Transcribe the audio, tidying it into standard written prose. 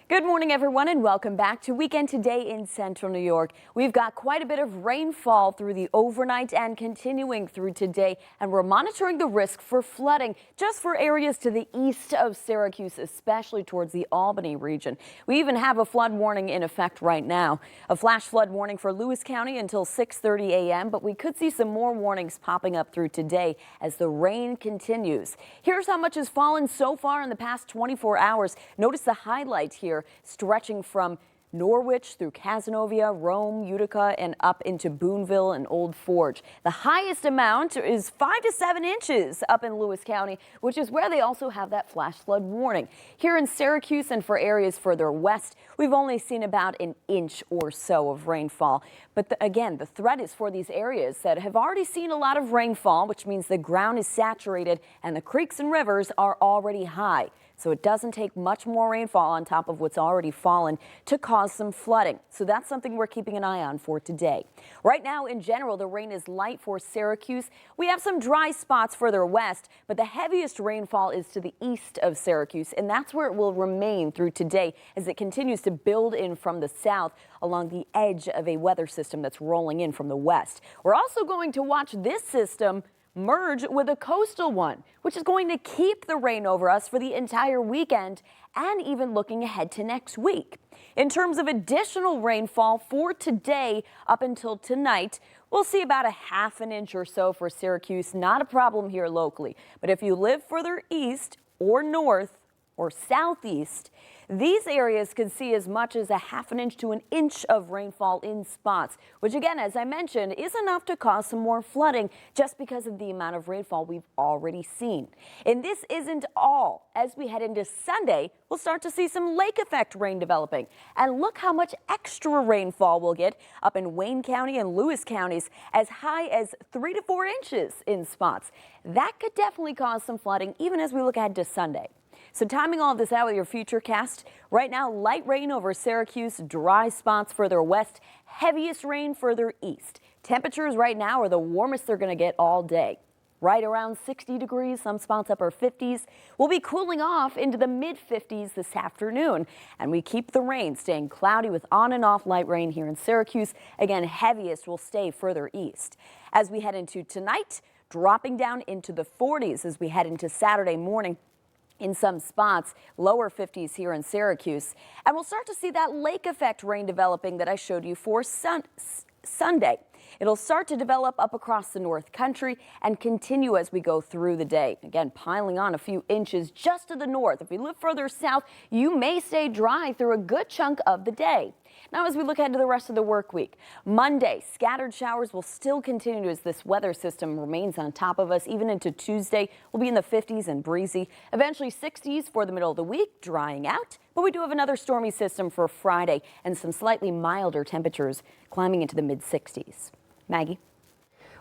Good morning, everyone, and welcome back to Weekend Today in Central New York. We've got quite a bit of rainfall through the overnight and continuing through today, and we're monitoring the risk for flooding just for areas to the east of Syracuse, especially towards the Albany region. We even have a flood warning in effect right now. A flash flood warning for Lewis County until 6:30 a.m., but we could see some more warnings popping up through today as the rain continues. Here's how much has fallen so far in the past 24 hours. Notice the highlight here, stretching from Norwich through Cazenovia, Rome, Utica, and up into Boonville and Old Forge. The highest amount is 5 to 7 inches up in Lewis County, which is where they also have that flash flood warning. Here in Syracuse and for areas further west, we've only seen about an inch or so of rainfall. But again, the threat is for these areas that have already seen a lot of rainfall, which means the ground is saturated and the creeks and rivers are already high. So it doesn't take much more rainfall on top of what's already fallen to cause some flooding. So that's something we're keeping an eye on for today. Right now, in general, the rain is light for Syracuse. We have some dry spots further west, but the heaviest rainfall is to the east of Syracuse, and that's where it will remain through today as it continues to build in from the south along the edge of a weather system that's rolling in from the west. We're also going to watch this system merge with a coastal one, which is going to keep the rain over us for the entire weekend and even looking ahead to next week. In terms of additional rainfall for today up until tonight, we'll see about a half an inch or so for Syracuse. Not a problem here locally, but if you live further east or north or southeast, these areas could see as much as a half an inch to an inch of rainfall in spots, which again, as I mentioned, is enough to cause some more flooding just because of the amount of rainfall we've already seen. And this isn't all. As we head into Sunday, we'll start to see some lake effect rain developing. And look how much extra rainfall we'll get up in Wayne County and Lewis counties, as high as 3 to 4 inches in spots. That could definitely cause some flooding even as we look ahead to Sunday. So timing all of this out with your future cast, right now light rain over Syracuse, dry spots further west, heaviest rain further east. Temperatures right now are the warmest they're going to get all day. Right around 60 degrees, some spots upper 50s. We'll be cooling off into the mid-50s this afternoon. And we keep the rain staying cloudy with on and off light rain here in Syracuse. Again, heaviest will stay further east. As we head into tonight, dropping down into the 40s as we head into Saturday morning. In some spots, lower 50s here in Syracuse. And we'll start to see that lake effect rain developing that I showed you for Sunday. It'll start to develop up across the North Country and continue as we go through the day. Again, piling on a few inches just to the north. If you live further south, you may stay dry through a good chunk of the day. Now, as we look ahead to the rest of the work week, Monday, scattered showers will still continue as this weather system remains on top of us. Even into Tuesday, we'll be in the 50s and breezy. Eventually 60s for the middle of the week, drying out. But we do have another stormy system for Friday and some slightly milder temperatures climbing into the mid-60s. Maggie?